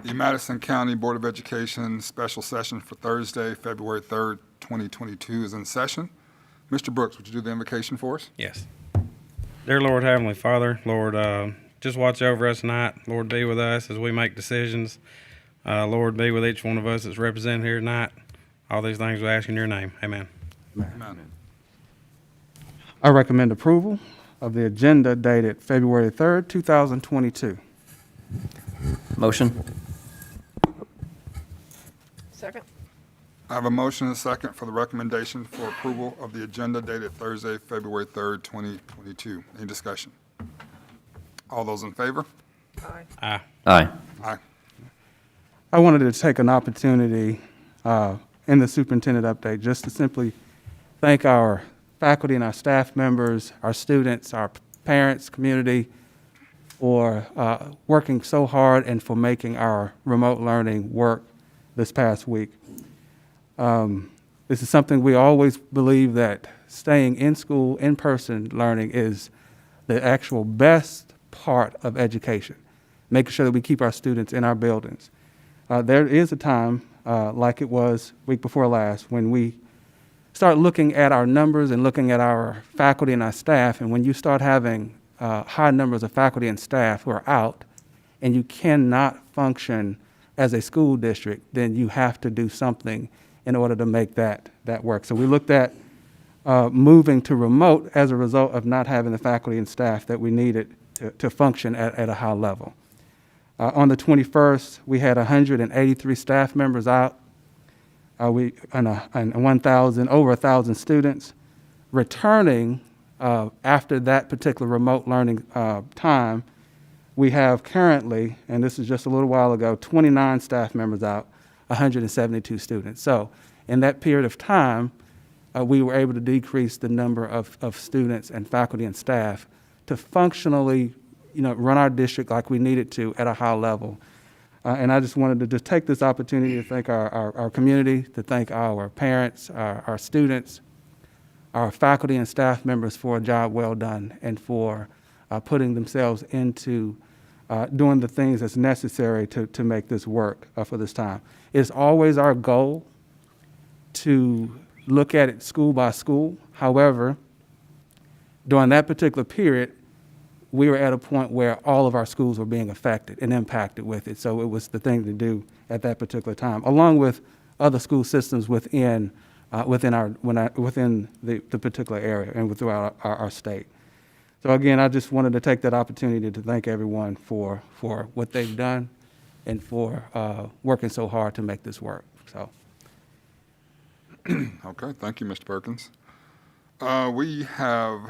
The Madison County Board of Education special session for Thursday, February 3rd, 2022 is in session. Mr. Brooks, would you do the invocation for us? Yes. Dear Lord, Heavenly Father, Lord, just watch over us tonight. Lord, be with us as we make decisions. Lord, be with each one of us that's represented here tonight. All these things we ask in your name. Amen. Amen. I recommend approval of the agenda dated February 3rd, 2022. Motion. Second. I have a motion and a second for the recommendation for approval of the agenda dated Thursday, February 3rd, 2022. Any discussion? All those in favor? Aye. Aye. Aye. Aye. I wanted to take an opportunity in the superintendent update just to simply thank our faculty and our staff members, our students, our parents, community for working so hard and for making our remote learning work this past week. This is something we always believe that staying in school, in-person learning is the actual best part of education, making sure that we keep our students in our buildings. There is a time, like it was week before last, when we start looking at our numbers and looking at our faculty and our staff, and when you start having high numbers of faculty and staff who are out, and you cannot function as a school district, then you have to do something in order to make that work. So we looked at moving to remote as a result of not having the faculty and staff that we needed to function at a high level. On the 21st, we had 183 staff members out. And over 1,000 students returning after that particular remote learning time. We have currently, and this is just a little while ago, 29 staff members out, 172 students. So in that period of time, we were able to decrease the number of students and faculty and staff to functionally, run our district like we needed to at a high level. And I just wanted to just take this opportunity to thank our community, to thank our parents, our students, our faculty and staff members for a job well done and for putting themselves into doing the things that's necessary to make this work for this time. It's always our goal to look at it school by school. However, during that particular period, we were at a point where all of our schools were being affected and impacted with it. So it was the thing to do at that particular time, along with other school systems within the particular area and throughout our state. So again, I just wanted to take that opportunity to thank everyone for what they've done and for working so hard to make this work. So. Okay, thank you, Mr. Perkins. We have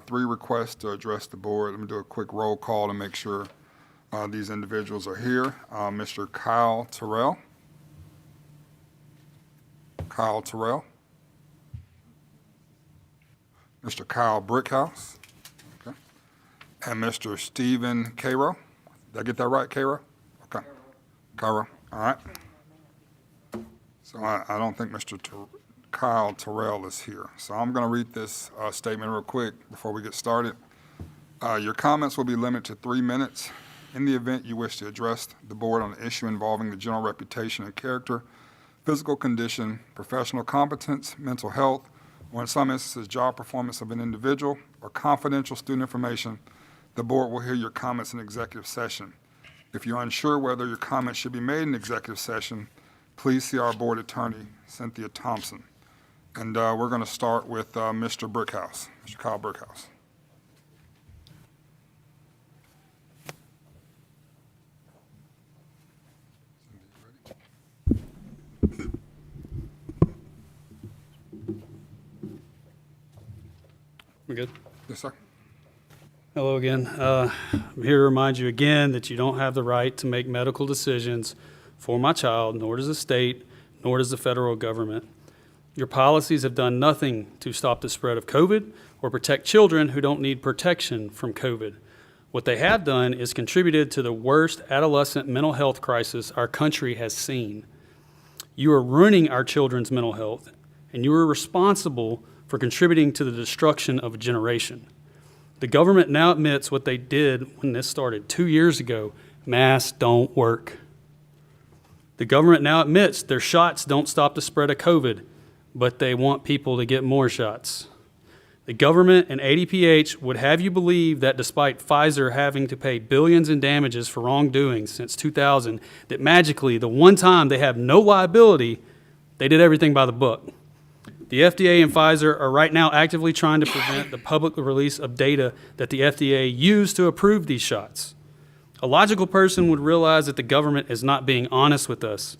3 requests to address the board. Let me do a quick roll call to make sure these individuals are here. Mr. Kyle Terrell. Mr. Kyle Brickhouse. Okay. And Mr. Stephen Cairo. Did I get that right, Cairo? Okay. Cairo. All right. So I don't think Mr. Kyle Terrell is here. So I'm going to read this statement real quick before we get started. Your comments will be limited to 3 minutes. In the event you wish to address the board on an issue involving the general reputation and character, physical condition, professional competence, mental health, or in some instances, job performance of an individual, or confidential student information, the board will hear your comments in executive session. If you're unsure whether your comments should be made in executive session, please see our board attorney, Cynthia Thompson. And we're going to start with Mr. Brickhouse, Mr. Kyle Brickhouse. We're good? Yes, sir. Hello again. I'm here to remind you again that you don't have the right to make medical decisions for my child, nor does the state, nor does the federal government. Your policies have done nothing to stop the spread of COVID or protect children who don't need protection from COVID. What they have done is contributed to the worst adolescent mental health crisis our country has seen. You are ruining our children's mental health, and you are responsible for contributing to the destruction of a generation. The government now admits what they did when this started 2 years ago. Masks don't work. The government now admits their shots don't stop the spread of COVID, but they want people to get more shots. The government and ADPH would have you believe that despite Pfizer having to pay billions in damages for wrongdoing since 2000, that magically, the one time they have no liability, they did everything by the book. The FDA and Pfizer are right now actively trying to prevent the public release of data that the FDA used to approve these shots. A logical person would realize that the government is not being honest with us.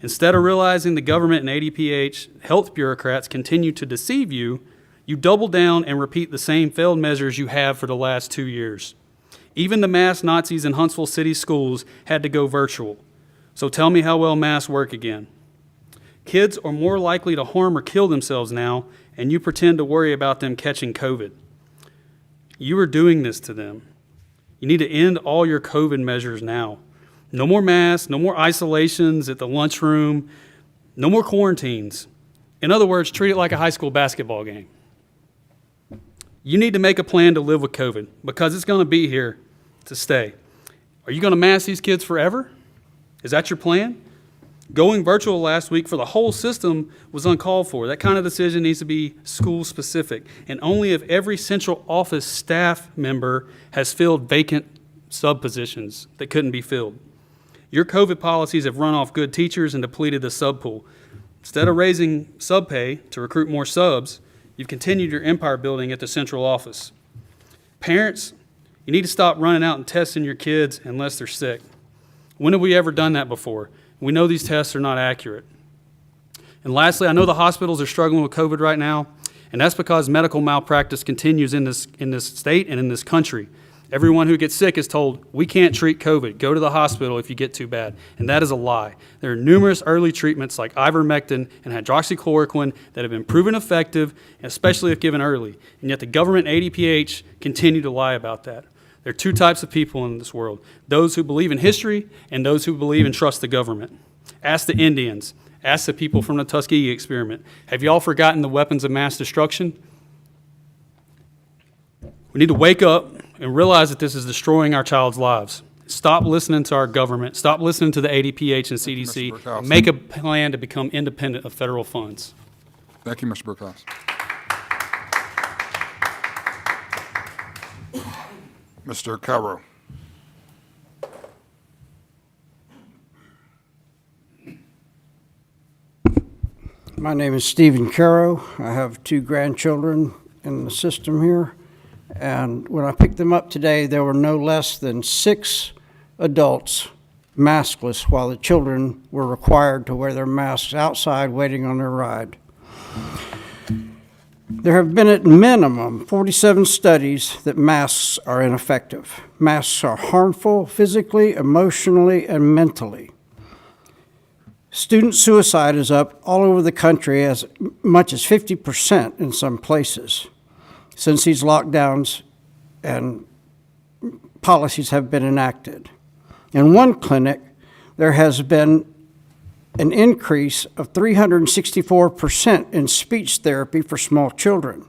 Instead of realizing the government and ADPH health bureaucrats continue to deceive you, you double down and repeat the same failed measures you have for the last 2 years. Even the mass Nazis in Huntsville City schools had to go virtual. So tell me how well masks work again. Kids are more likely to harm or kill themselves now, and you pretend to worry about them catching COVID. You are doing this to them. You need to end all your COVID measures now. No more masks, no more isolations at the lunchroom, no more quarantines. In other words, treat it like a high school basketball game. You need to make a plan to live with COVID because it's going to be here to stay. Are you going to mask these kids forever? Is that your plan? Going virtual last week for the whole system was uncalled for. That kind of decision needs to be school-specific, and only if every central office staff member has filled vacant sub-positions that couldn't be filled. Your COVID policies have run off good teachers and depleted the sub pool. Instead of raising sub pay to recruit more subs, you've continued your empire building at the central office. Parents, you need to stop running out and testing your kids unless they're sick. When have we ever done that before? We know these tests are not accurate. And lastly, I know the hospitals are struggling with COVID right now, and that's because medical malpractice continues in this state and in this country. Everyone who gets sick is told, we can't treat COVID. Go to the hospital if you get too bad. And that is a lie. There are numerous early treatments like ivermectin and hydroxychloroquine that have been proven effective, especially if given early. And yet the government and ADPH continue to lie about that. There are two types of people in this world, those who believe in history and those who believe and trust the government. Ask the Indians. Ask the people from the Tuskegee experiment. Have you all forgotten the weapons of mass destruction? We need to wake up and realize that this is destroying our child's lives. Stop listening to our government. Stop listening to the ADPH and CDC. And make a plan to become independent of federal funds. Thank you, Mr. Brookhouse. Mr. Cairo. My name is Stephen Caro. I have 2 grandchildren in the system here. And when I picked them up today, there were no less than 6 adults maskless while the children were required to wear their masks outside waiting on their ride. There have been at minimum 47 studies that masks are ineffective. Masks are harmful physically, emotionally, and mentally. Student suicide is up all over the country, as much as 50% in some places, since these lockdowns and policies have been enacted. In one clinic, there has been an increase of 364% in speech therapy for small children.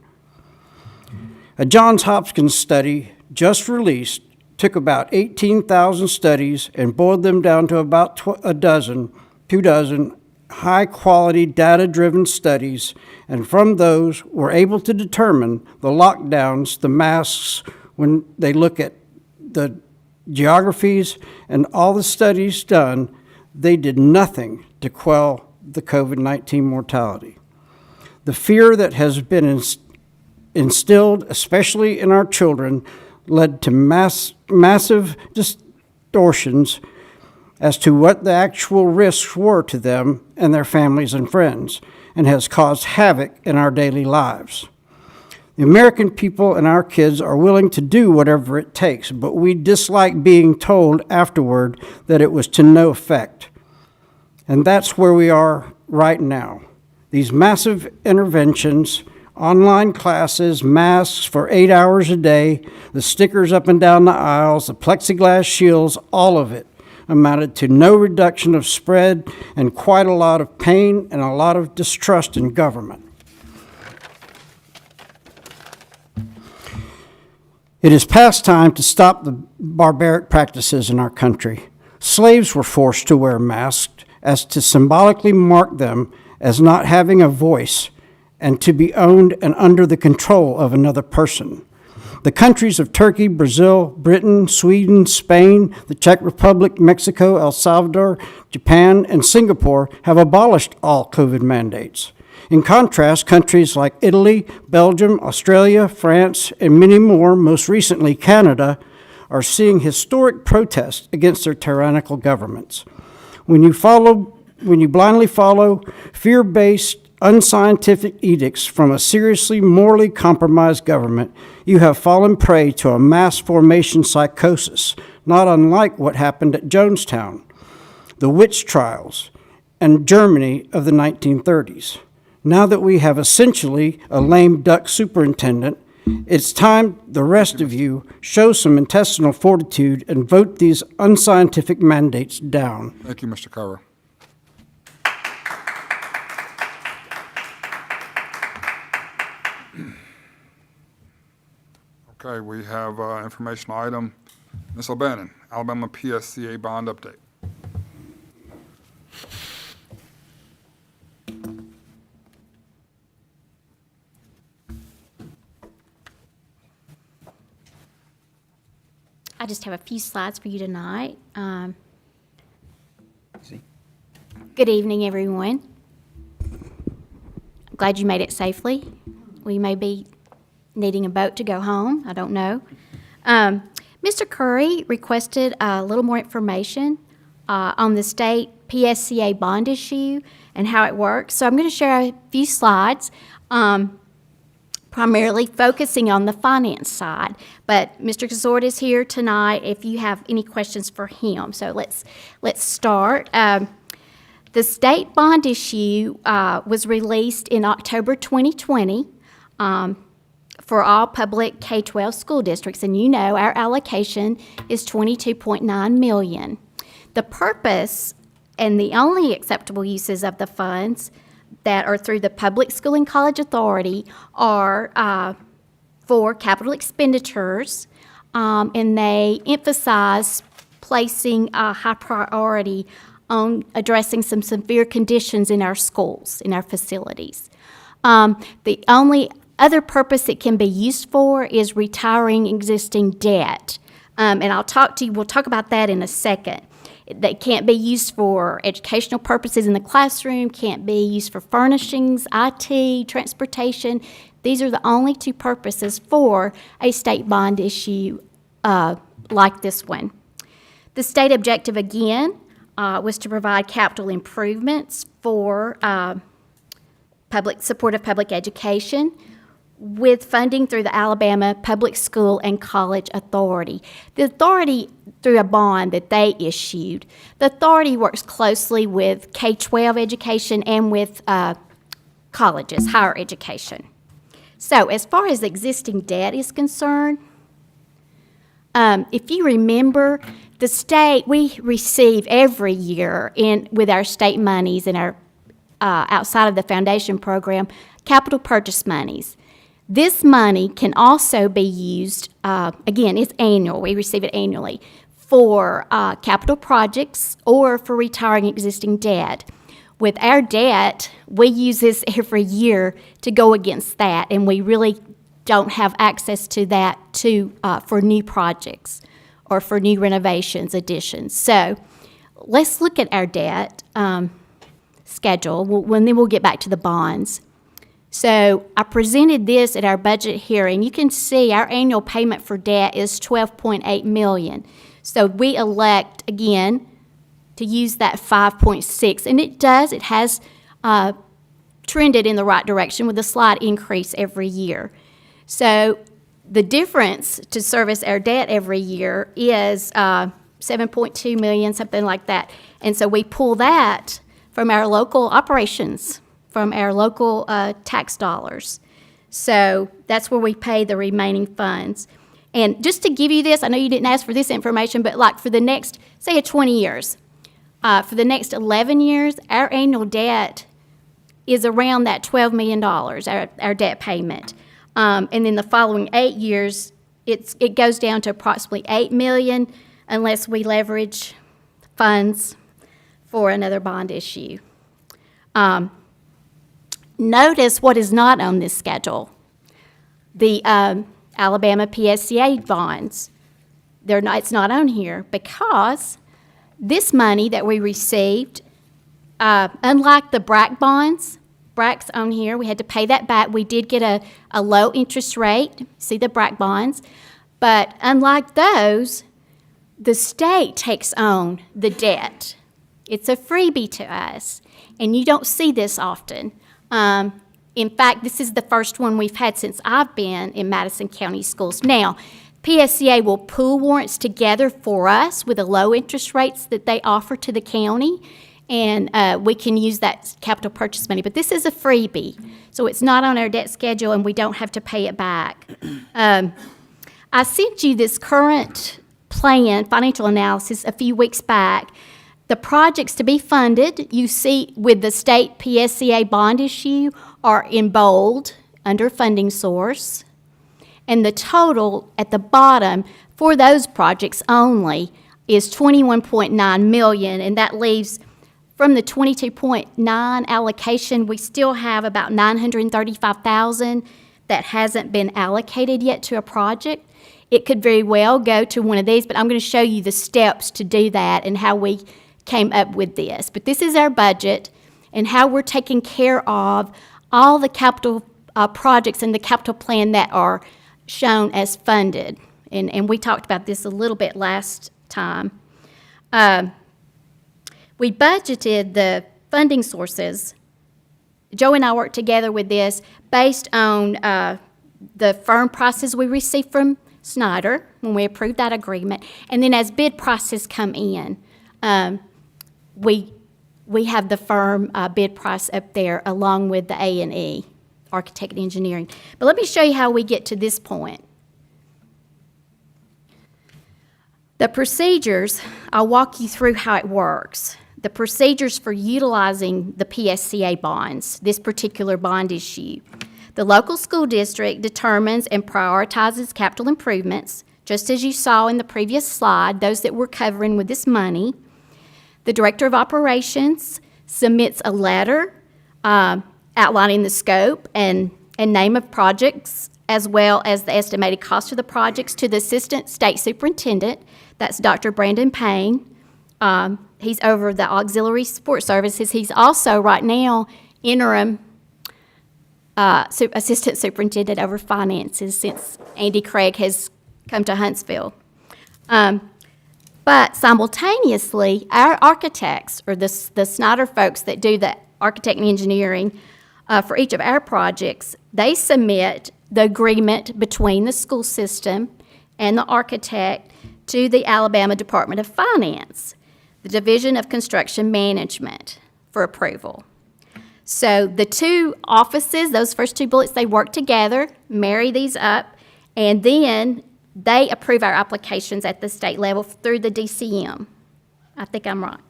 A Johns Hopkins study just released took about 18,000 studies and boiled them down to about 2 dozen high-quality, data-driven studies, and from those were able to determine the lockdowns, the masks, when they look at the geographies and all the studies done, they did nothing to quell the COVID-19 mortality. The fear that has been instilled, especially in our children, led to massive distortions as to what the actual risks were to them and their families and friends, and has caused havoc in our daily lives. The American people and our kids are willing to do whatever it takes, but we dislike being told afterward that it was to no effect. And that's where we are right now. These massive interventions, online classes, masks for 8 hours a day, the stickers up and down the aisles, the plexiglass shields, all of it amounted to no reduction of spread and quite a lot of pain and a lot of distrust in government. It is past time to stop the barbaric practices in our country. Slaves were forced to wear masks as to symbolically mark them as not having a voice and to be owned and under the control of another person. The countries of Turkey, Brazil, Britain, Sweden, Spain, the Czech Republic, Mexico, El Salvador, Japan, and Singapore have abolished all COVID mandates. In contrast, countries like Italy, Belgium, Australia, France, and many more, most recently Canada, are seeing historic protests against their tyrannical governments. When you blindly follow fear-based, unscientific edicts from a seriously morally compromised government, you have fallen prey to a mass formation psychosis, not unlike what happened at Jonestown, the witch trials, and Germany of the 1930s. Now that we have essentially a lame duck superintendent, it's time the rest of you show some intestinal fortitude and vote these unscientific mandates down. Thank you, Mr. Cairo. Okay, we have informational item. Ms. O'Bannon, Alabama PSCA bond update. I just have a few slides for you tonight. Good evening, everyone. I'm glad you made it safely. We may be needing a boat to go home. I don't know. Mr. Curry requested a little more information on the state PSCA bond issue and how it works. So I'm going to share a few slides, primarily focusing on the finance side. But Mr. Kazort is here tonight if you have any questions for him. So let's start. The state bond issue was released in October 2020 for all public K-12 school districts. And you know our allocation is $22.9 million. The purpose and the only acceptable uses of the funds that are through the Public School and College Authority are for capital expenditures, and they emphasize placing a high priority on addressing some severe conditions in our schools, in our facilities. The only other purpose it can be used for is retiring existing debt. And we'll talk about that in a second. They can't be used for educational purposes in the classroom, can't be used for furnishings, IT, transportation. These are the only two purposes for a state bond issue like this one. The state objective, again, was to provide capital improvements for public support of public education with funding through the Alabama Public School and College Authority. The authority, through a bond that they issued, the authority works closely with K-12 education and with colleges, higher education. So as far as existing debt is concerned, if you remember, the state, we receive every year with our state monies and our outside of the foundation program, capital purchase monies. This money can also be used, again, it's annual, we receive it annually, for capital projects or for retiring existing debt. With our debt, we use this every year to go against that, and we really don't have access to that for new projects or for new renovations, additions. So let's look at our debt schedule, then we'll get back to the bonds. So I presented this at our budget hearing. You can see our annual payment for debt is $12.8 million. So we elect, again, to use that 5.6, and it has trended in the right direction with a slight increase every year. So the difference to service our debt every year is $7.2 million, something like that. And so we pull that from our local operations, from our local tax dollars. So that's where we pay the remaining funds. And just to give you this, I know you didn't ask for this information, but like for the next, say 20 years, for the next 11 years, our annual debt is around that $12 million, our debt payment. And then the following 8 years, it goes down to approximately $8 million unless we leverage funds for another bond issue. Notice what is not on this schedule. The Alabama PSCA bonds. It's not on here because this money that we received, unlike the BRAC bonds, BRAC's on here, we had to pay that back. We did get a low interest rate, see the BRAC bonds, but unlike those, the state takes on the debt. It's a freebie to us, and you don't see this often. In fact, this is the first one we've had since I've been in Madison County Schools. Now, PSCA will pool warrants together for us with the low interest rates that they offer to the county, and we can use that capital purchase money. But this is a freebie, so it's not on our debt schedule, and we don't have to pay it back. I sent you this current plan, financial analysis, a few weeks back. The projects to be funded, you see with the state PSCA bond issue, are in bold under funding source. And the total at the bottom for those projects only is $21.9 million, and that leaves from the 22.9 allocation, we still have about $935,000 that hasn't been allocated yet to a project. It could very well go to one of these, but I'm going to show you the steps to do that and how we came up with this. But this is our budget and how we're taking care of all the capital projects in the capital plan that are shown as funded. And we talked about this a little bit last time. We budgeted the funding sources. Joe and I worked together with this based on the firm prices we received from Snyder when we approved that agreement. And then as bid prices come in, we have the firm bid price up there along with the A&E, architect and engineering. But let me show you how we get to this point. The procedures, I'll walk you through how it works. The procedures for utilizing the PSCA bonds, this particular bond issue. The local school district determines and prioritizes capital improvements, just as you saw in the previous slide, those that we're covering with this money. The Director of Operations submits a letter outlining the scope and name of projects, as well as the estimated cost of the projects to the Assistant State Superintendent. That's Dr. Brandon Payne. He's over the Auxiliary Support Services. He's also, right now, interim Assistant Superintendent over Finances since Andy Craig has come to Huntsville. But simultaneously, our architects, or the Snyder folks that do the architect and engineering for each of our projects, they submit the agreement between the school system and the architect to the Alabama Department of Finance, the Division of Construction Management, for approval. So the two offices, those first two bullets, they work together, marry these up, and then they approve our applications at the state level through the DCM. I think I'm right.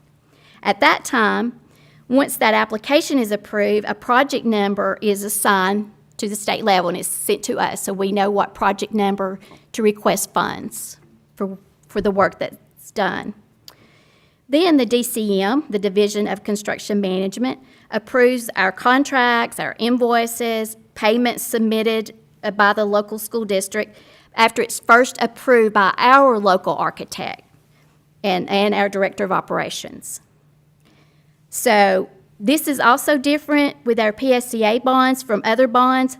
At that time, once that application is approved, a project number is assigned to the state level and is sent to us, so we know what project number to request funds for the work that's done. Then the DCM, the Division of Construction Management, approves our contracts, our invoices, payments submitted by the local school district after it's first approved by our local architect and our Director of Operations. So this is also different with our PSCA bonds from other bonds.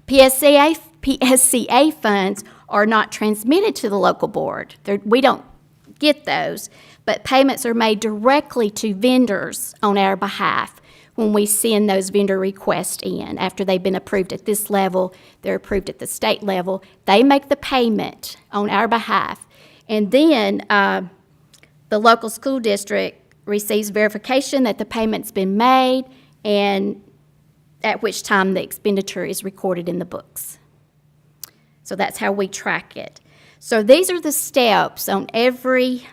PSCA funds are not transmitted to the local board. We don't get those, but payments are made directly to vendors on our behalf when we send those vendor requests in. After they've been approved at this level, they're approved at the state level. They make the payment on our behalf. And then the local school district receives verification that the payment's been made, and at which time the expenditure is recorded in the books. So that's how we track it. So these are the steps on every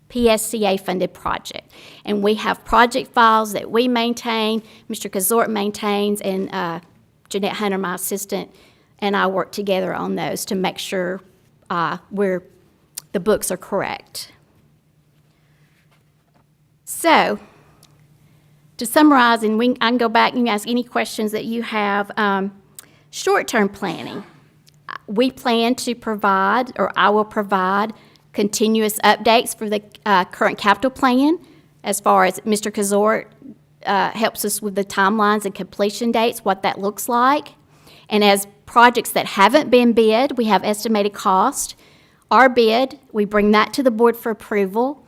PSCA-funded project. And we have project files that we maintain, Mr. Kazort maintains, and Jeanette Hunter, my assistant, and I work together on those to make sure the books are correct. So, to summarize, and I can go back and ask any questions that you have, short-term planning. We plan to provide, or I will provide, continuous updates for the current capital plan, as far as Mr. Kazort helps us with the timelines and completion dates, what that looks like. And as projects that haven't been bid, we have estimated cost, are bid, we bring that to the board for approval.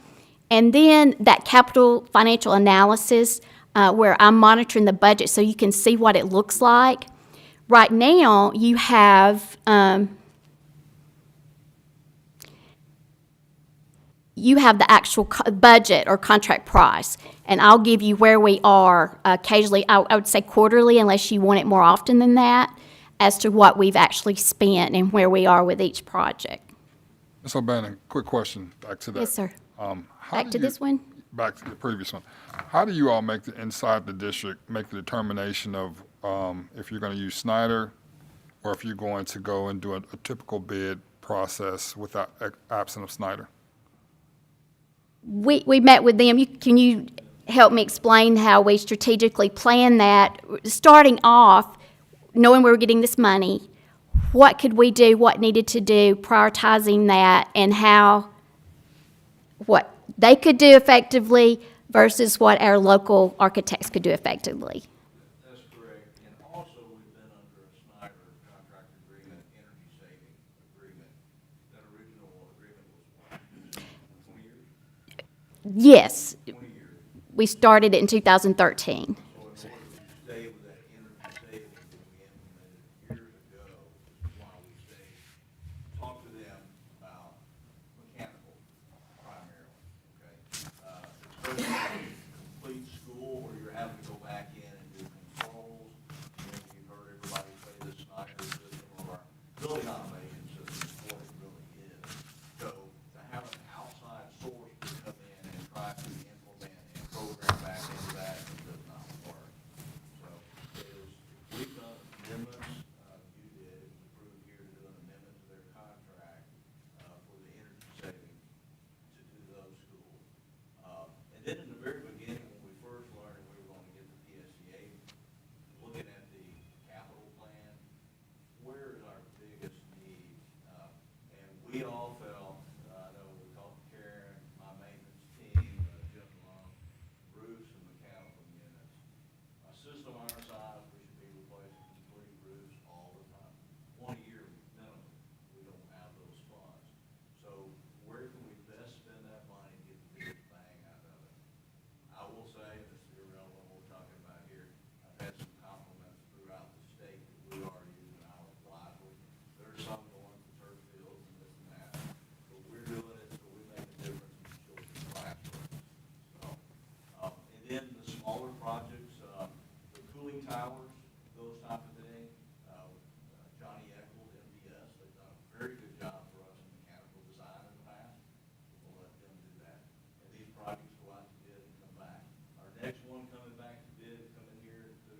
And then that capital financial analysis, where I'm monitoring the budget so you can see what it looks like. Right now, you have the actual budget or contract price, and I'll give you where we are occasionally, I would say quarterly, unless you want it more often than that, as to what we've actually spent and where we are with each project. Ms. O'Bannon, quick question back to that. Yes, sir. How Back do to you- this one? Back to the previous one. How do you all inside the district, make the determination of if you're going to use Snyder or if you're going to go and do a typical bid process without absent of Snyder? We met with them. Can you help me explain how we strategically plan that? Starting off, knowing we were getting this money, what could we do, what needed to do, prioritizing that, and what they could do effectively versus what our local architects could do effectively. That's correct. And also, we've been under a Snyder contract agreement, energy saving agreement. That original agreement was what, 20 years? Yes, 20 years. we started it in 2013. So in order to stay with that energy savings that we implemented years ago, is why we say, talk to them about mechanical primarily, okay? Especially in complete school where you're having to go back in and do controls. You've heard everybody say the Snyder system or our building automation system is what it really is. So to have an outside source to come in and try to implement and program back into that does not work. So we've done amendments, you did, it was approved here to do an amendment to their contract for the energy savings to do those schools. And then in the very beginning, when we first learned we were going to get the PSCA, looking at the capital plan, where is our biggest need? And we all felt, I know we talked to Karen, my maintenance team, Jim Long, roofs and mechanical units. A system our size, we should be replacing 3 roofs all the time. 1 year minimum, we don't have those funds. So where can we best spend that money and get the biggest bang out of it? I will say, and this is irrelevant what we're talking about here, I've had some compliments throughout the state that we are using our wisely. There's some going to turf fields and this and that, but we're doing it so we make a difference in children's classrooms. So, and then the smaller projects, the cooling towers, those type of things, Johnny Eccles, MDS, they've done a very good job for us in mechanical design in the past. We'll let them do that. And these projects go out to bid and come back. Our next one coming back to bid, coming here to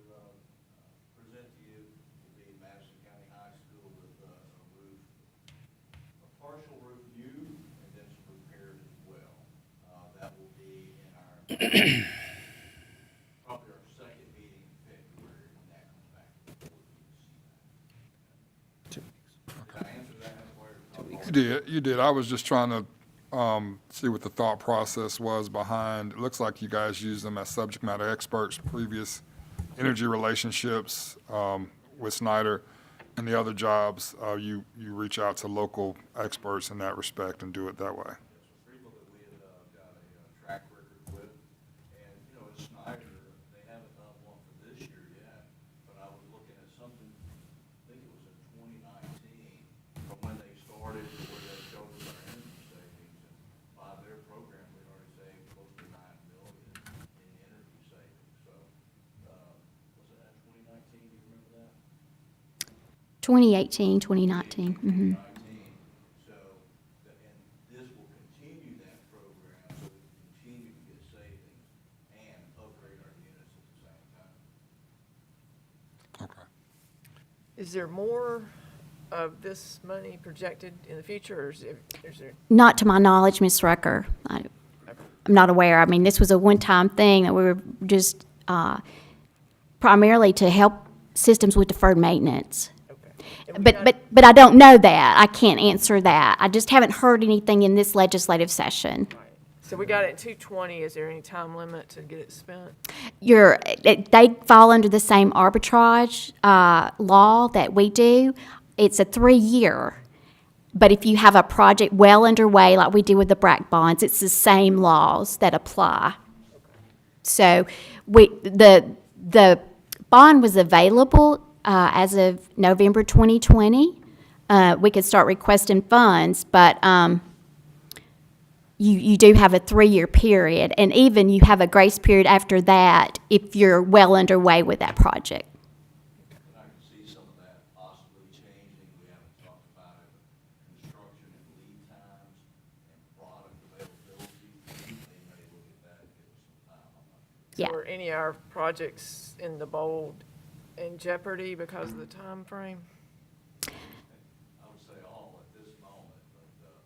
present to you, will be Madison County High School with a roof, a partial roof new, and then some repairs as well. That will be in our, probably our second meeting in February when that comes back. Before we can see that. Did I answer that? You did. I was just trying to see what the thought process was behind. It looks like you guys use them as subject matter experts, previous energy relationships with Snyder and the other jobs. You reach out to local experts in that respect and do it that way. People that we had got a track record with, and, you know, at Snyder, they haven't done one for this year yet, but I was looking at something, I think it was in 2019, from when they started to where they showed us our energy savings, and by their program, we already saved close to $9 million in energy savings, so, was it at 2019, do you remember that? 2018, 2019. 19. So, and this will continue that program so we can continue to get savings and upgrade our units at the same time. Okay. Is there more of this money projected in the future, or is there? Not to my knowledge, Ms. Rucker. I'm not aware. I mean, this was a one-time thing that we were just primarily to help systems with deferred maintenance. And we got- But I don't know that. I can't answer that. I just haven't heard anything in this legislative session. So we got it at 220. Is there any time limit to get it spent? They fall under the same arbitrage law that we do. It's a 3-year. But if you have a project well underway, like we do with the BRAC bonds, it's the same laws that apply. So the bond was available as of November 2020. We could start requesting funds, but you do have a 3-year period, and even you have a grace period after that if you're well underway with that project. And I can see some of that possibly changing. We haven't talked about it, but construction and lead times and product availability, they may look at that and give us some time on that. Yeah. Were any of our projects in the bold in jeopardy because of the time frame? I would say all at this moment, but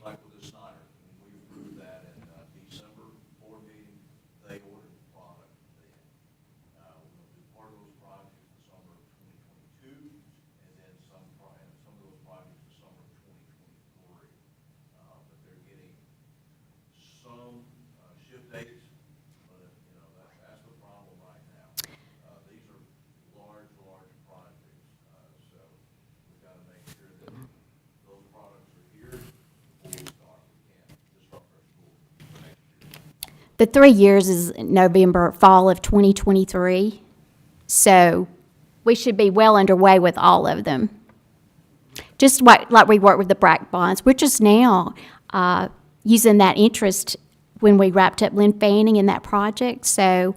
like with the Snyder, when we approved that in December board meeting, they ordered the product then. We're going to do part of those projects in the summer of 2022, and then some of those projects in the summer of 2023. But they're getting some ship dates, but that's the problem right now. These are large projects, so we've got to make sure that those products are here before we start. We can't disrupt our school for next year. The 3 years is fall of 2023, so we should be well underway with all of them. Just like we worked with the BRAC bonds, we're just now using that interest when we wrapped up Lynn Fanning in that project, so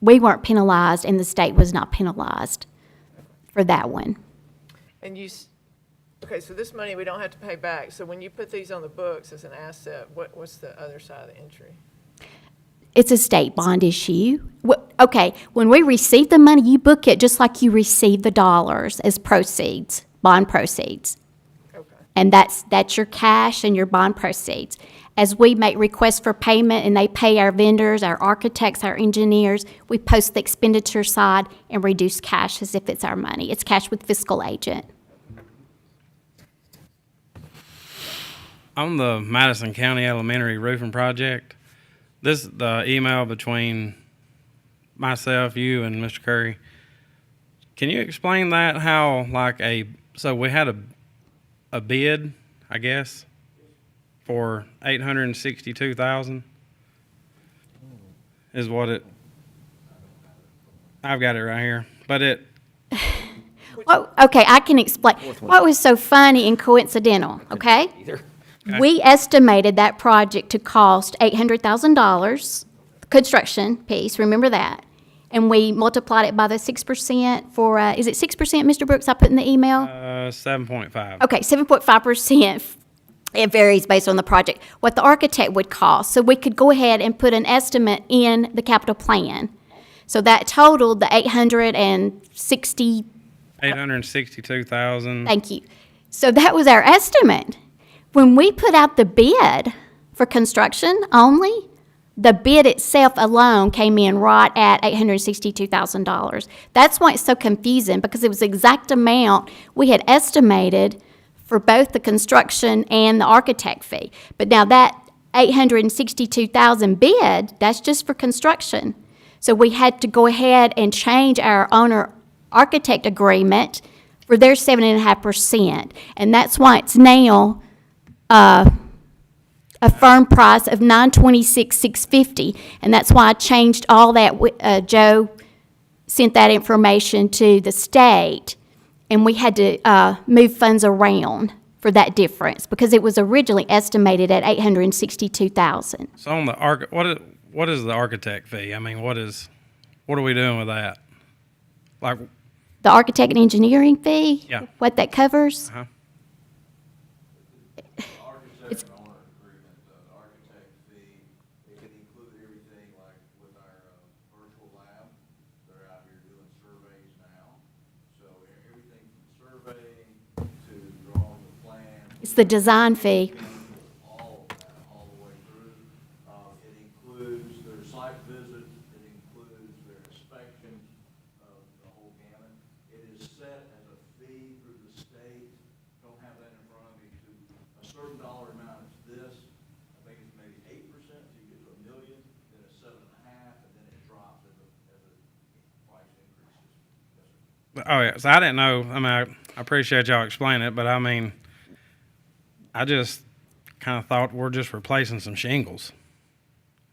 we weren't penalized and the state was not penalized for that one. And okay, so this money we don't have to pay back. So when you put these on the books as an asset, what's the other side of the entry? It's a state bond issue. Okay, when we receive the money, you book it just like you receive the dollars as proceeds, bond proceeds. Okay. And that's your cash and your bond proceeds. As we make requests for payment and they pay our vendors, our architects, our engineers, we post the expenditure side and reduce cash as if it's our money. It's cash with fiscal agent. On the Madison County Elementary roofing project, this is the email between myself, you, and Mr. Curry. Can you explain that, how, so we had a bid, I guess, for $862,000 is what I've got it right here, but Oh, okay, I can explain. What was so funny and coincidental, okay? We estimated that project to cost $800,000, construction piece, remember that? And we multiplied it by the 6% for, is it 6%, Mr. Brooks, I put in the email? 7.5. Okay, 7.5%. It varies based on the project, what the architect would cost. So we could go ahead and put an estimate in the capital plan. So that totaled the 862,000. Thank you. So that was our estimate. When we put out the bid for construction only, the bid itself alone came in right at $862,000. That's why it's so confusing, because it was the exact amount we had estimated for both the construction and the architect fee. But now that $862,000 bid, that's just for construction. So we had to go ahead and change our owner-architect agreement for their 7.5%. And that's why it's now a firm price of $926,650. And that's why I changed all that. Joe sent that information to the state, and we had to move funds around for that difference, because it was originally estimated at $862,000. So on the what is the architect fee? I mean, what are we doing with that? Like, The architect and engineering fee? Yeah. What that covers? uh-huh. Architect and owner agreement, the architect fee, it can include everything like with our virtual lab. They're out here doing surveys now. So everything from surveying to drawing the plan, It's the design fee. all of that, all the way through. site visit, it includes their inspection of the whole gamut. It is set as a fee through the state, don't have that in front of me, to a certain dollar amount, it's this. I think it's maybe 8%, so you get to $1 million, then it's 7.5, and then it drops as the price increases. Yes, sir. Oh yeah, so I didn't know. I mean, I appreciate y'all explaining it, but I mean, I just kind of thought we're just replacing some shingles.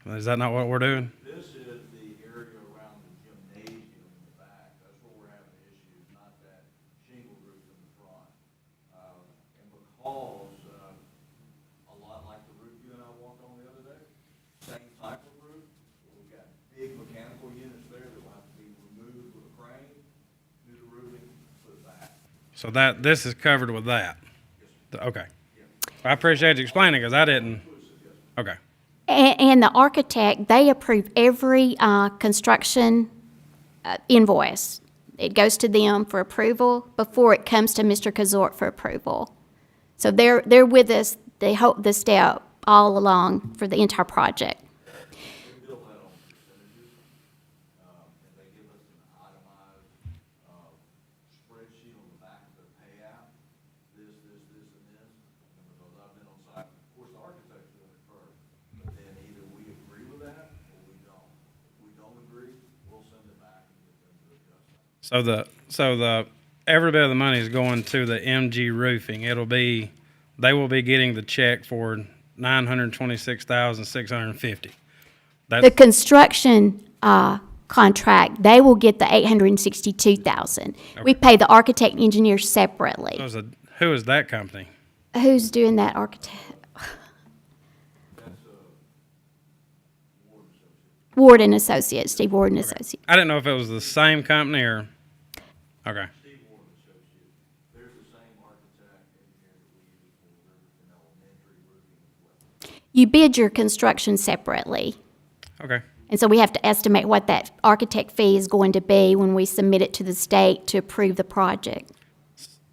Is that not what we're doing? This is the area around the gymnasium in the back. That's where we're having issues, not that shingle roof in the front. And because, a lot like the roof you and I walked on the other day, same type of roof, we've got big mechanical units there that will have to be removed with a crane, do the roofing, put it back. So that this is covered with that. Okay. I appreciate you explaining because I didn't. Okay. And the architect, they approve every construction invoice. It goes to them for approval before it comes to Mr. Kazort for approval. So they're with us, they hold the step all along for the entire project. We build that on percentages, and they give us an itemized, spreadsheet on the back of their payout, this, and this. And because I've been on site, of course, the architect's doing it first, but then either we agree with that or we don't. If we don't agree, we'll send it back and get them to adjust that. So the every bit of the money is going to the MG Roofing. They will be getting the check for $926,650. The construction contract, they will get the $862,000. We pay the architect and engineer separately. Who is that company? Who's doing that architect? Ward and Associates, Steve Ward and Associates. I didn't know if it was the same company or. Okay. Steve Ward Associates, they're the same architect engineer that we use for Riverton Elementary roofing as well. You bid your construction separately. Okay. And so we have to estimate what that architect fee is going to be when we submit it to the state to approve the project.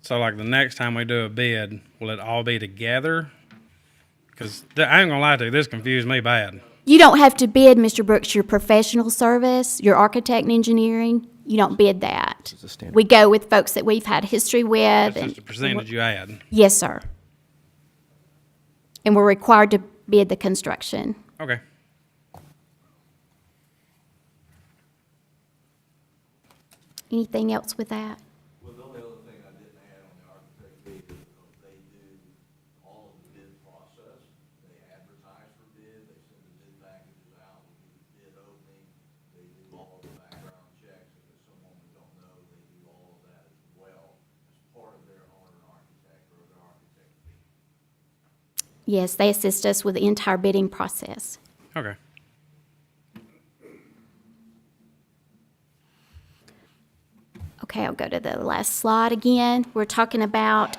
So like the next time we do a bid, will it all be together? Because I ain't gonna lie to you, this confused me bad. You don't have to bid, Mr. Brooks, your professional service, your architect and engineering. You don't bid that. We go with folks that we've had history with. That's just a percentage you add. Yes, sir. And we're required to bid the construction. Okay. Anything else with that? Well, the only other thing I didn't add on the architect fee is because they do all of the bid process. They advertise for bid, they send the bid packages out, we do the bid opening, they do all of the background checks. If it's someone we don't know, they do all of that as well as part of their owner architect or their architect fee. Yes, they assist us with the entire bidding process. Okay. Okay, I'll go to the last slide again. We're talking about,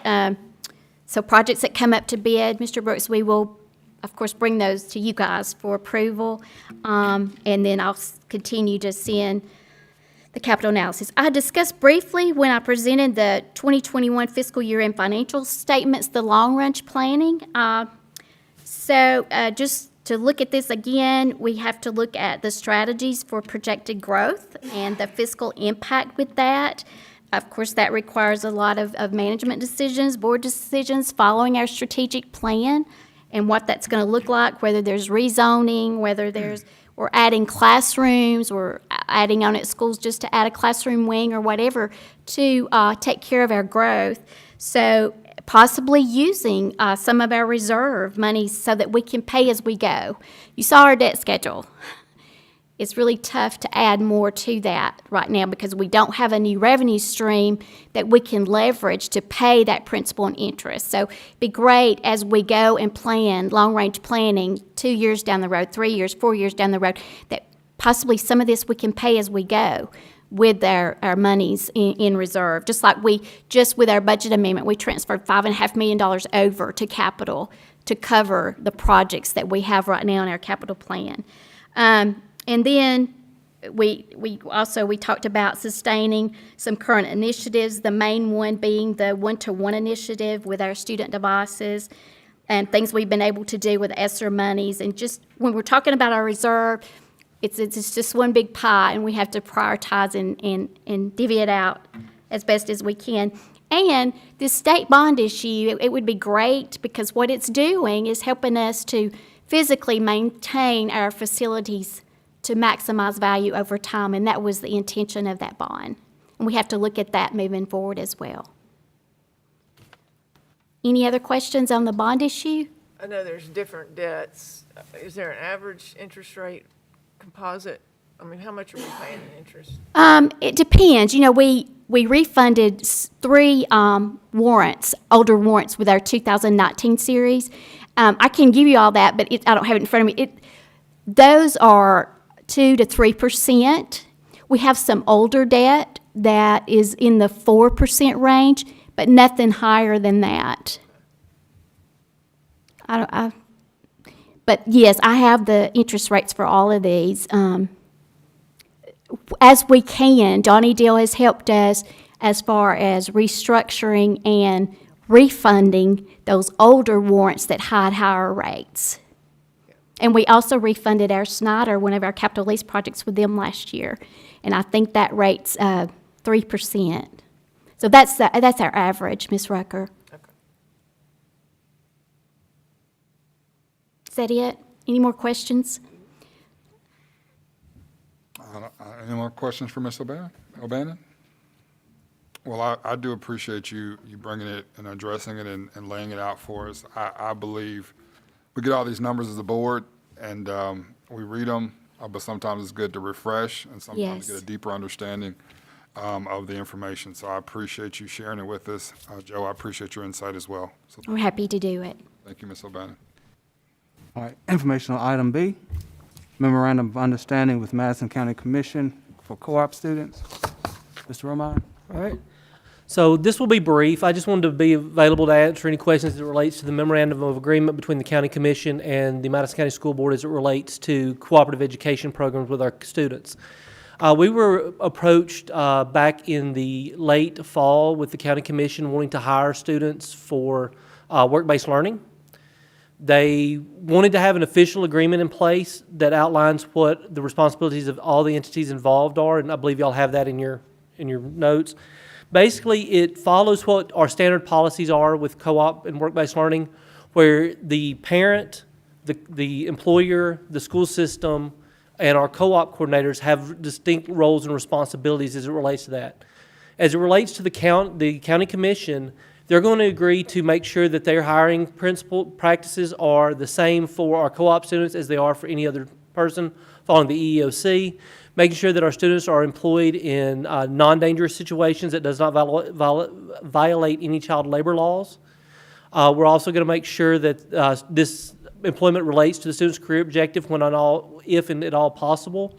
so projects that come up to bid, Mr. Brooks, we will, of course, bring those to you guys for approval. And then I'll continue to send the capital analysis. I discussed briefly when I presented the 2021 fiscal year end financial statements, the long-range planning. So just to look at this again, we have to look at the strategies for projected growth and the fiscal impact with that. Of course, that requires a lot of management decisions, board decisions, following our strategic plan and what that's going to look like, whether there's rezoning, whether we're adding classrooms, or adding on at schools just to add a classroom wing or whatever to take care of our growth. So possibly using some of our reserve money so that we can pay as we go. You saw our debt schedule. It's really tough to add more to that right now because we don't have a new revenue stream that we can leverage to pay that principal and interest. So it'd be great as we go and plan, long-range planning, 2 years down the road, 3 years, 4 years down the road, that possibly some of this we can pay as we go with our monies in reserve. Just like with our budget amendment, we transferred $5.5 million over to capital to cover the projects that we have right now in our capital plan. And then we talked about sustaining some current initiatives, the main one being the one-to-one initiative with our student devices and things we've been able to do with ESSER monies. And just when we're talking about our reserve, it's just one big pie, and we have to prioritize and divvy it out as best as we can. And this state bond issue, it would be great because what it's doing is helping us to physically maintain our facilities to maximize value over time, and that was the intention of that bond. And we have to look at that moving forward as well. Any other questions on the bond issue? I know there's different debts. Is there an average interest rate composite? I mean, how much are we paying in interest? It depends. You know, we refunded 3 warrants, older warrants with our 2019 series. I can give you all that, but I don't have it in front of me. Those are 2 to 3%. We have some older debt that is in the 4% range, but nothing higher than that. But yes, I have the interest rates for all of these. As we can, Donnie Deal has helped us as far as restructuring and refunding those older warrants that had higher rates. And we also refunded our Snyder, one of our capital lease projects with them last year. And I think that rate's 3%. So that's our average, Ms. Rucker. Okay. Is that it? Any more questions? Any more questions for Ms. O'Bannon? Well, I do appreciate you bringing it and addressing it and laying it out for us. I believe we get all these numbers as a board, and we read them, but sometimes it's good to refresh and sometimes Yes. get a deeper understanding of the information. So I appreciate you sharing it with us. Joe, I appreciate your insight as well. So We're happy to do it. thank you, Ms. O'Bannon. All right, informational item B, memorandum of understanding with Madison County Commission for co-op students. Mr. Romine? All right. So this will be brief. I just wanted to be available to answer any questions as it relates to the memorandum of agreement between the county commission and the Madison County School Board as it relates to cooperative education programs with our students. We were approached back in the late fall with the county commission wanting to hire students for work-based learning. They wanted to have an official agreement in place that outlines what the responsibilities of all the entities involved are, and I believe y'all have that in your notes. Basically, it follows what our standard policies are with co-op and work-based learning, where the parent, the employer, the school system, and our co-op coordinators have distinct roles and responsibilities as it relates to that. As it relates to the county commission, they're going to agree to make sure that their hiring principle practices are the same for our co-op students as they are for any other person following the EEOC, making sure that our students are employed in non-dangerous situations that does not violate any child labor laws. We're also going to make sure that this employment relates to the student's career objective when if and at all possible.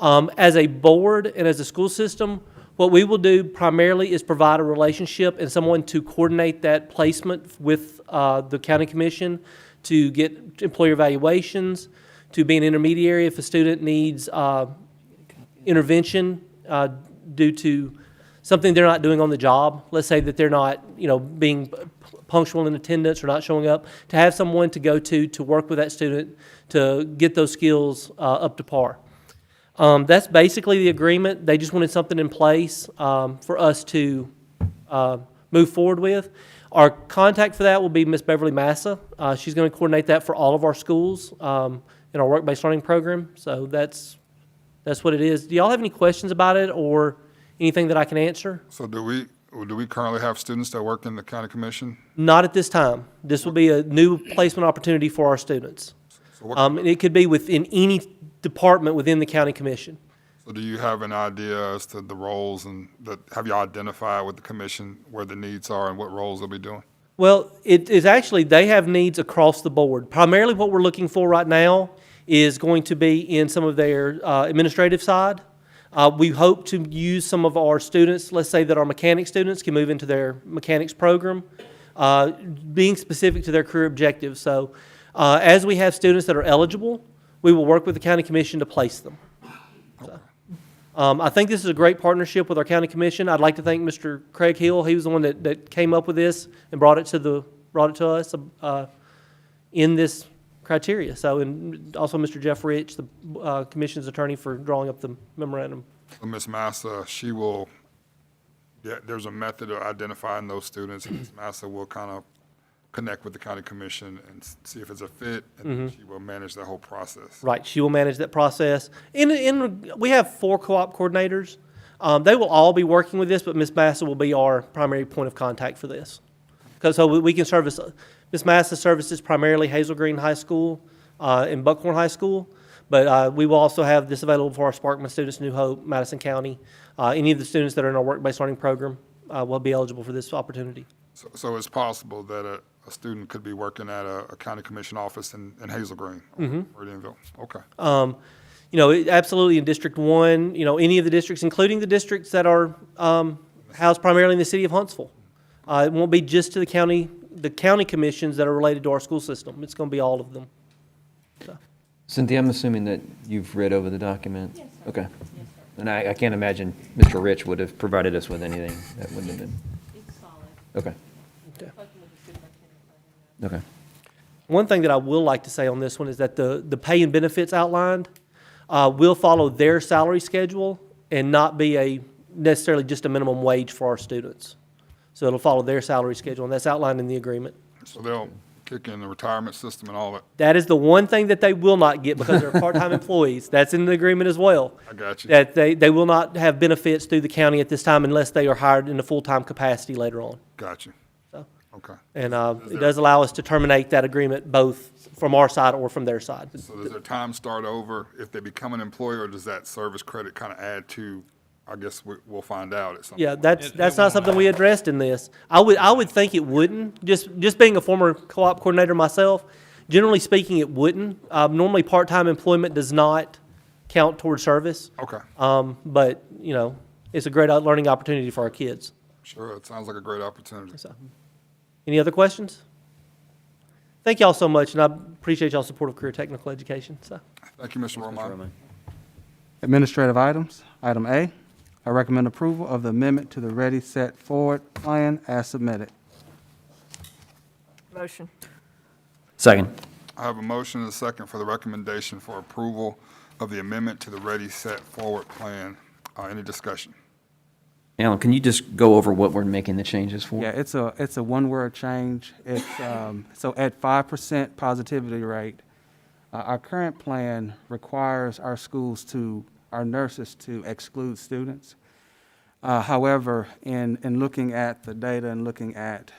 As a board and as a school system, what we will do primarily is provide a relationship and someone to coordinate that placement with the county commission to get employer evaluations, to be an intermediary if a student needs intervention due to something they're not doing on the job. Let's say that they're not, being punctual in attendance or not showing up, to have someone to go to work with that student to get those skills up to par. That's basically the agreement. They just wanted something in place for us to move forward with. Our contact for that will be Ms. Beverly Massa. She's going to coordinate that for all of our schools in our work-based learning program. So that's what it is. Do y'all have any questions about it or anything that I can answer? So do we currently have students that work in the county commission? Not at this time. This will be a new placement opportunity for our students. So what- And it could be within any department within the county commission. So do you have an idea as to the roles have you identified with the commission where the needs are and what roles they'll be doing? Well, it is actually, they have needs across the board. Primarily what we're looking for right now is going to be in some of their administrative side. We hope to use some of our students, let's say that our mechanics students can move into their mechanics program, being specific to their career objectives. So as we have students that are eligible, we will work with the county commission to place them. So, I think this is a great partnership with our county commission. I'd like to thank Mr. Craig Hill. He was the one that came up with this and brought it to us in this criteria. So, and also Mr. Jeff Rich, the commission's attorney, for drawing up the memorandum. So Ms. Massa, she will, yeah, there's a method of identifying those students, and Ms. Massa will kind of connect with the county commission and see if it's a fit, and then she will manage the whole process. Right, she will manage that process. We have 4 co-op coordinators. They will all be working with this, but Ms. Massa will be our primary point of contact for this. Because so we can service, Ms. Massa services primarily Hazel Green High School and Buckhorn High School, but we will also have this available for our Sparkman students, New Hope, Madison County. Any of the students that are in our work-based learning program will be eligible for this opportunity. So it's possible that a student could be working at a county commission office in Hazel Green or Meridianville. Okay. You know, absolutely in District 1, you know, any of the districts, including the districts that are housed primarily in the city of Huntsville. It won't be just to the county commissions that are related to our school system. It's going to be all of them. So. Cynthia, I'm assuming that you've read over the document? Yes, sir. Okay. Yes, sir. And I can't imagine Mr. Rich would have provided us with anything that wouldn't have been. It's solid. Okay. Okay. One thing that I will like to say on this one is that the pay and benefits outlined will follow their salary schedule and not be necessarily just a minimum wage for our students. So it'll follow their salary schedule, and that's outlined in the agreement. So they'll kick in the retirement system and all that. That is the one thing that they will not get because they're part-time employees. That's in the agreement as well. I got you. That they will not have benefits through the county at this time unless they are hired in a full-time capacity later on. Got you. So. Okay. And it does allow us to terminate that agreement both from our side or from their side. So does their time start over if they become an employee, or does that service credit kind of add to, I guess we'll find out at some Yeah, point? that's not something we addressed in this. I would think it wouldn't. Just being a former co-op coordinator myself, generally speaking, it wouldn't. Normally, part-time employment does not count toward service. Okay. But you know, it's a great learning opportunity for our kids. Sure, it sounds like a great opportunity. So, any other questions? Thank y'all so much, and I appreciate y'all's support of career technical education. So, Thank you, Mr. Romine. Administrative items. Item A, I recommend approval of the amendment to the Ready, Set, Forward plan as submitted. Motion. Second. I have a motion and a second for the recommendation for approval of the amendment to the Ready, Set, Forward plan. Any discussion? Alan, can you just go over what we're making the changes for? Yeah, it's a one-word change. It's, so at 5% positivity rate, our current plan requires our nurses to exclude students. However, in looking at the data and looking at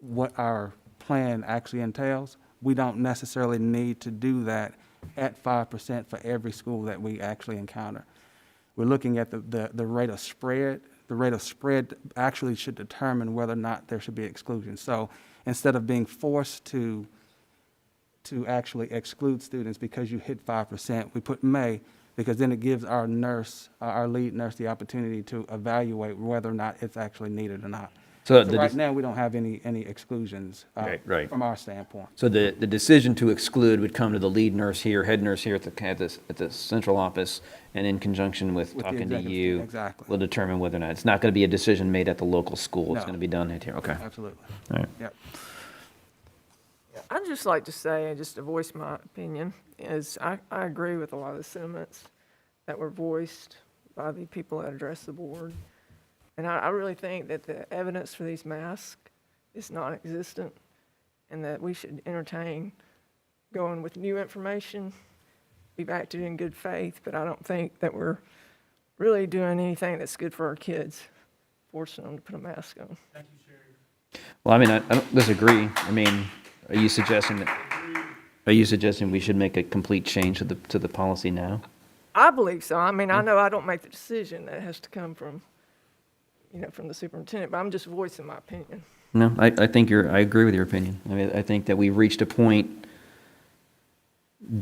what our plan actually entails, we don't necessarily need to do that at 5% for every school that we actually encounter. We're looking at the rate of spread. The rate of spread actually should determine whether or not there should be exclusion. So instead of being forced to actually exclude students because you hit 5%, we put may, because then it gives our nurse, our lead nurse, the opportunity to evaluate whether or not it's actually needed or not. So So right now, we don't have any exclusions Right. from our standpoint. So the decision to exclude would come to the lead nurse here, head nurse here at the central office, and in conjunction with With the talking to executive you, team, exactly. will determine whether or not, it's not going to be a decision made at the local school. It's No. going to be done here. Okay. Absolutely. All right. Yep. I'd just like to say, and just to voice my opinion, is I agree with a lot of the sentiments that were voiced by the people that addressed the board. And I really think that the evidence for these masks is non-existent, and that we should entertain going with new information. We've acted in good faith, but I don't think that we're really doing anything that's good for our kids, forcing them to put a mask on. Well, I mean, I don't disagree. I mean, are you suggesting we should make a complete change to the policy now? I believe so. I mean, I know I don't make the decision. That has to come from, from the superintendent, but I'm just voicing my opinion. No, I think I agree with your opinion. I mean, I think that we've reached a point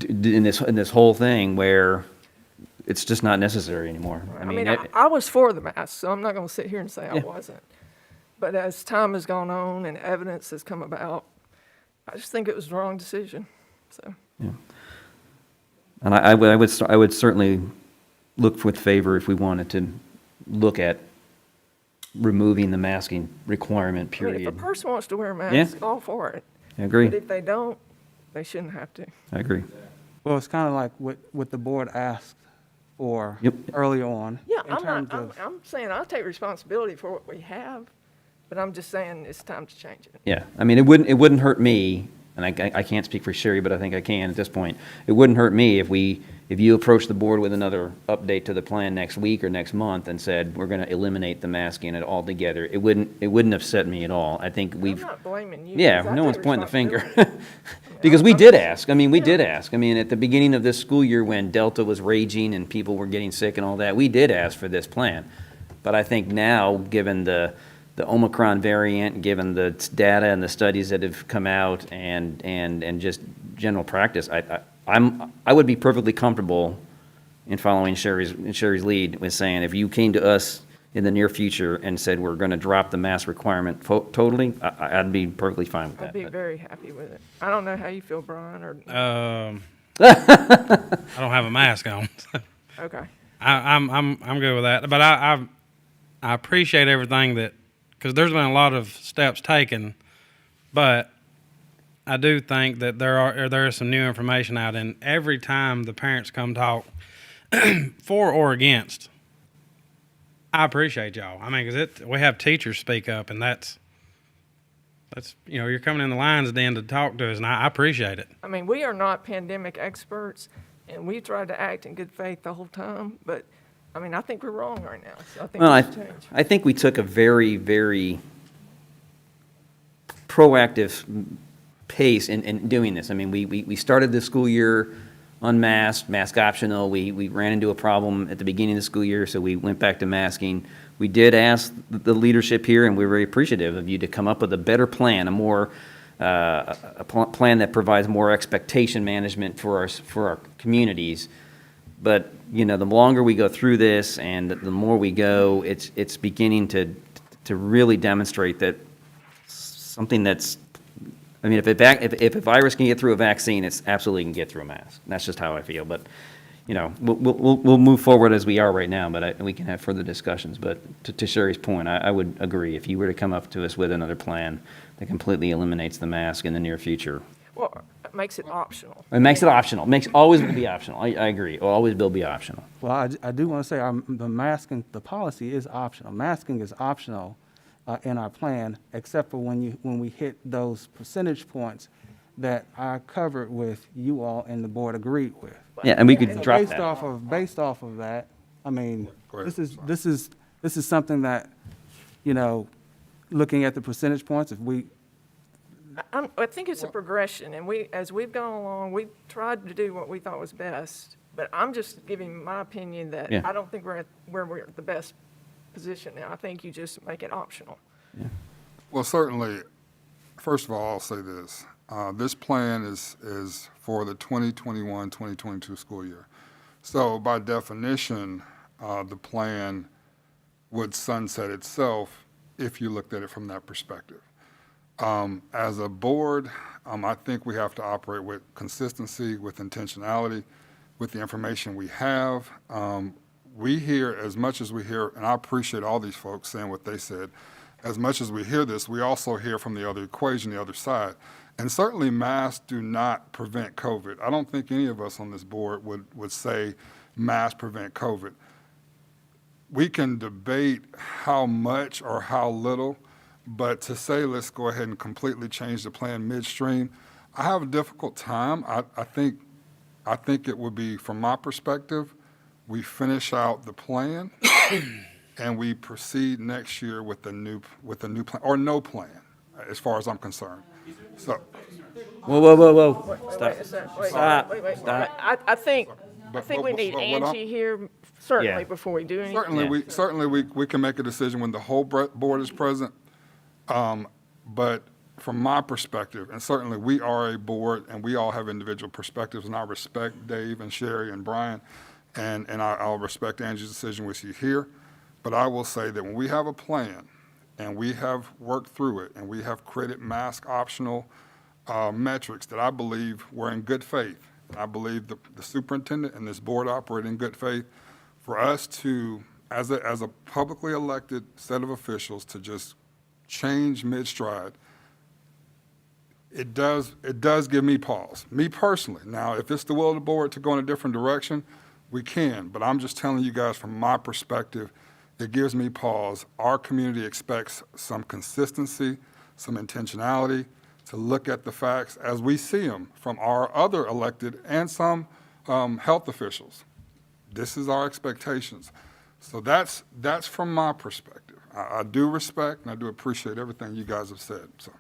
in this whole thing where it's just not necessary anymore. I mean, I was for the mask, so I'm not going to sit here and say I Yeah. wasn't. But as time has gone on and evidence has come about, I just think it was the wrong decision. So. Yeah. And I would certainly look with favor if we wanted to look at removing the masking requirement, I mean, if period. a person wants to wear a mask, all for it. I agree. But if they don't, They shouldn't have to. I agree. Well, it's kind of like what the board asked for Yep. early on. Yeah, in I'm terms not, of- I'm saying I'll take responsibility for what we have, but I'm just saying it's time to change it. Yeah, I mean, it wouldn't hurt me, and I can't speak for Sherry, but I think I can at this point. It wouldn't hurt me if you approached the board with another update to the plan next week or next month and said, we're gonna eliminate the masking it altogether. It wouldn't upset me at all. I think I'm we've, not blaming you. yeah, 'cause I no one's take pointing the finger. responsibility. Because we I'm did just- ask, I mean, we did ask. I mean, at the beginning of this school year, when Delta was raging and people were getting sick and all that, we did ask for this plan. But I think now, given the Omicron variant, given the data and the studies that have come out and just general practice, I would be perfectly comfortable in following Sherry's lead with saying, if you came to us in the near future and said, we're going to drop the mask requirement totally, I'd be perfectly fine with I'd that. be very happy with it. I don't know how you feel, Brian, or, I don't have a mask on. okay. I'm good with that. But I appreciate everything that, because there's been a lot of steps taken, but I do think that there is some new information out, and every time the parents come talk for or against, I appreciate y'all. I mean, because we have teachers speak up, and that's you're coming in the lines then to talk to us, and I appreciate it. I mean, we are not pandemic experts, and we tried to act in good faith the whole time, but, I mean, I think we're wrong right now, so I think Well, we should change. I think we took a very, very proactive pace in doing this. I mean, we started the school year unmasked, mask optional. We ran into a problem at the beginning of the school year, so we went back to masking. We did ask the leadership here, and we're very appreciative of you to come up with a better plan, plan that provides more expectation management for our communities. But, the longer we go through this and the more we go, it's beginning to really demonstrate that something that's, I mean, if a virus can get through a vaccine, it's absolutely can get through a mask. That's just how I feel. But, we'll move forward as we are right now, but we can have further discussions. But to Sherry's point, I would agree. If you were to come up to us with another plan that completely eliminates the mask in the near future, Well, it makes it optional. it makes it optional. Always will be optional. I agree. It'll always will be optional. Well, I do want to say the masking, the policy is optional. Masking is optional in our plan, except for when we hit those percentage points that I covered with you all and the board agreed with. Yeah, and we could So drop based that. off of that, I mean, Go ahead. this is something that, looking at the percentage points, if we, I think it's a progression, and as we've gone along, we've tried to do what we thought was best. But I'm just giving my opinion that Yeah. I don't think we're at where we're at the best position now. I think you just make it optional. Well, certainly, first of all, I'll say this. This plan is for the 2021-2022 school year. So by definition, the plan would sunset itself if you looked at it from that perspective. As a board, I think we have to operate with consistency, with intentionality, with the information we have. We hear as much as we hear, and I appreciate all these folks saying what they said. As much as we hear this, we also hear from the other equation, the other side. And certainly masks do not prevent COVID. I don't think any of us on this board would say masks prevent COVID. We can debate how much or how little, but to say let's go ahead and completely change the plan midstream, I have a difficult time. I think it would be, from my perspective, we finish out the plan and we proceed next year with a new plan, or no plan, as far as I'm concerned. So, Whoa. Stop. Stop. Wait. Stop. I think we need but what I'm- Angie here, certainly, Yeah. before we do anything. Certainly, we can make a decision when the whole board is present. But from my perspective, and certainly we are a board and we all have individual perspectives, and I respect Dave and Sherry and Brian, and I'll respect Angie's decision with you here. But I will say that when we have a plan and we have worked through it and we have created mask optional metrics that I believe were in good faith, I believe the superintendent and this board operate in good faith, for us to, as a publicly elected set of officials, to just change mid-stride, it does give me pause, me personally. Now, if it's the will of the board to go in a different direction, we can, but I'm just telling you guys from my perspective, it gives me pause. Our community expects some consistency, some intentionality, to look at the facts as we see them from our other elected and some health officials. This is our expectations. So that's from my perspective. I do respect and I do appreciate everything you guys have said, so.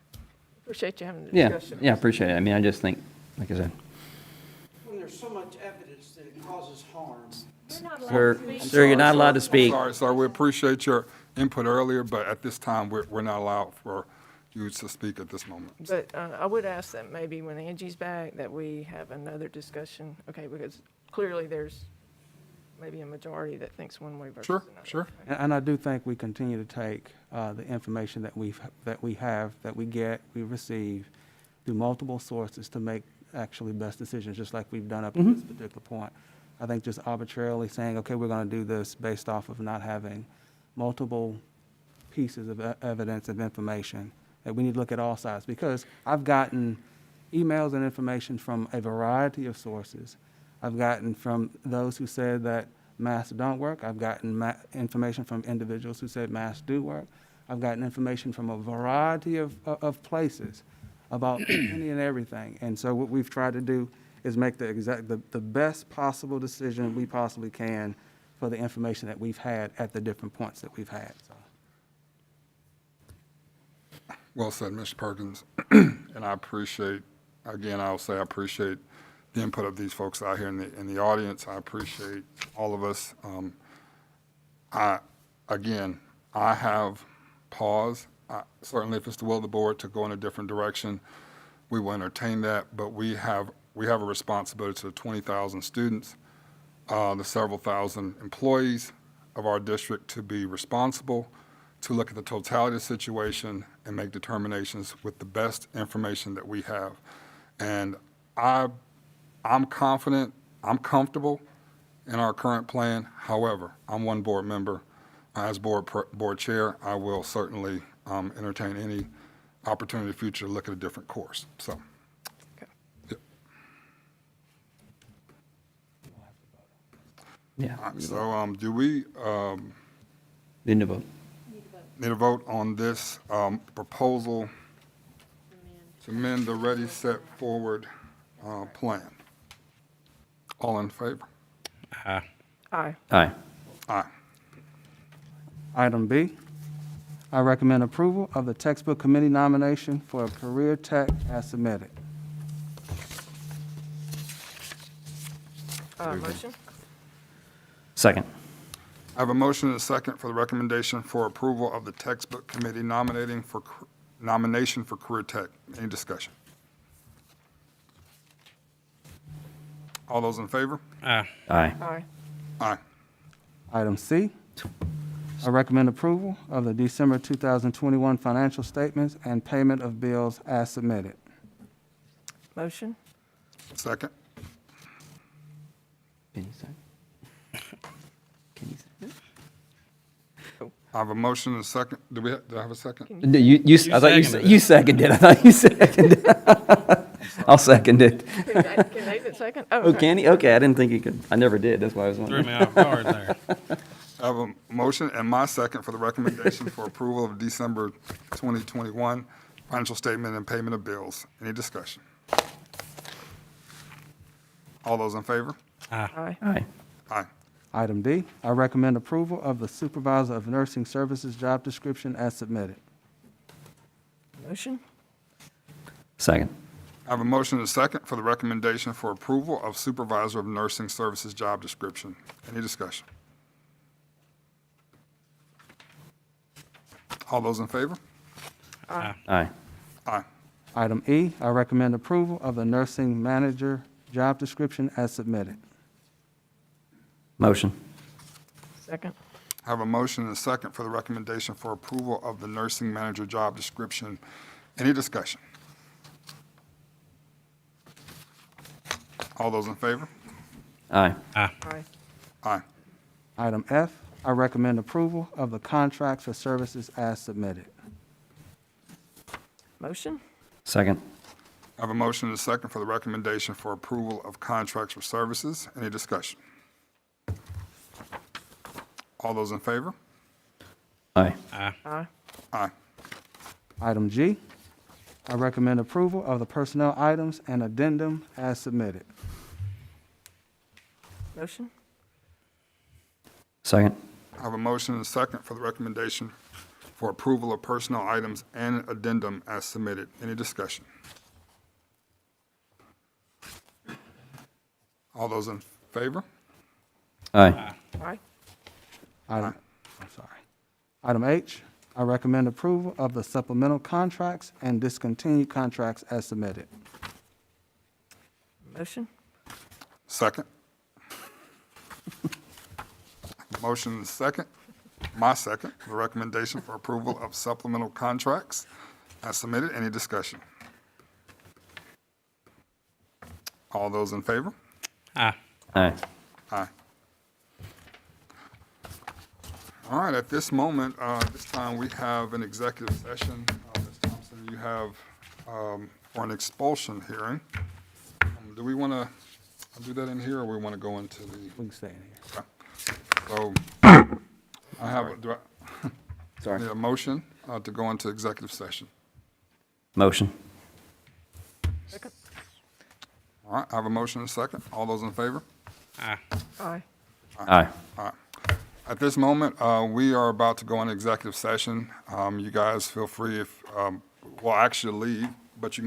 Appreciate you having the Yeah, discussion. yeah, appreciate it. I mean, I just think, like I said. When there's so much evidence that it causes harm. Sir, you're not allowed to speak. Sorry, sir, we appreciate your input earlier, but at this time, we're not allowed for you to speak at this moment. But I would ask that maybe when Angie's back, that we have another discussion, okay, because clearly there's maybe a majority that thinks one way versus Sure, another. sure. okay? And I do think we continue to take the information that we receive through multiple sources to make actually best decisions, just like we've done up to this particular point. I think just arbitrarily saying, okay, we're going to do this based off of not having multiple pieces of evidence and information, that we need to look at all sides. Because I've gotten emails and information from a variety of sources. I've gotten from those who said that masks don't work. I've gotten information from individuals who said masks do work. I've gotten information from a variety of places about any and everything. And so what we've tried to do is make the best possible decision we possibly can for the information that we've had at the different points that we've had. So. Well said, Mr. Perkins. And I appreciate, again, I'll say I appreciate the input of these folks out here in the audience. I appreciate all of us. I have pause. Certainly, if it's the will of the board to go in a different direction, we will entertain that. But we have a responsibility to the 20,000 students, the several thousand employees of our district to be responsible, to look at the totality of the situation and make determinations with the best information that we have. And I'm confident, I'm comfortable in our current plan. However, I'm one board member. As board chair, I will certainly entertain any opportunity in the future to look at a different course. So, Okay. yep. Yeah. All right, so do we Need to vote. need a vote on this proposal to amend the Ready, Set, Forward plan? All in favor? Aye. Aye. Aye. Item B, I recommend approval of the textbook committee nomination for a career tech as submitted. Motion? Second. I have a motion and a second for the recommendation for approval of the textbook committee nomination for career tech. Any discussion? All those in favor? Aye. Aye. Aye. Item C, I recommend approval of the December 2021 financial statements and payment of bills as submitted. Motion? Second. Can you second? Can you second? I have a motion and a second. Do I have a second? I thought seconded you seconded. I thought you seconded. I'll second it. Can Nathan second? Oh, can he? Okay, I didn't think he could. I never did. That's why I was Threw wondering. me off guard there. I have a motion and my second for the recommendation for approval of December 2021 financial statement and payment of bills. Any discussion? All those in favor? Aye. Aye. Aye. Item D, I recommend approval of the supervisor of nursing services job description as submitted. Motion? Second. I have a motion and a second for the recommendation for approval of supervisor of nursing services job description. Any discussion? All those in favor? Aye. Aye. Item E, I recommend approval of the nursing manager job description as submitted. Motion. Second? I have a motion and a second for the recommendation for approval of the nursing manager job description. Any discussion? All those in favor? Aye. Aye. Aye. Item F, I recommend approval of the contracts for services as submitted. Motion? Second. I have a motion and a second for the recommendation for approval of contracts for services. Any discussion? All those in favor? Aye. Aye. Aye. Item G, I recommend approval of the personnel items and addendum as submitted. Motion? Second. I have a motion and a second for the recommendation for approval of personnel items and addendum as submitted. Any discussion? All those in favor? Aye. Aye. Item H, I recommend approval of the supplemental contracts and discontinued contracts as submitted. Motion? Second. Motion and second. My second, the recommendation for approval of supplemental contracts as submitted. Any discussion? All those in favor? Aye. Aye. Aye. All right, at this moment, this time we have an executive session. Ms. Thompson, you have for an expulsion hearing. Do we want to do that in here, or we want to go into the? We can stay in here. So, I have, do I Sorry. need a motion to go into executive session? Motion. All right, I have a motion and a second. All those in favor? Aye. Aye. Aye. All right. At this moment, we are about to go into executive session. You guys feel free if, well, actually leave, but you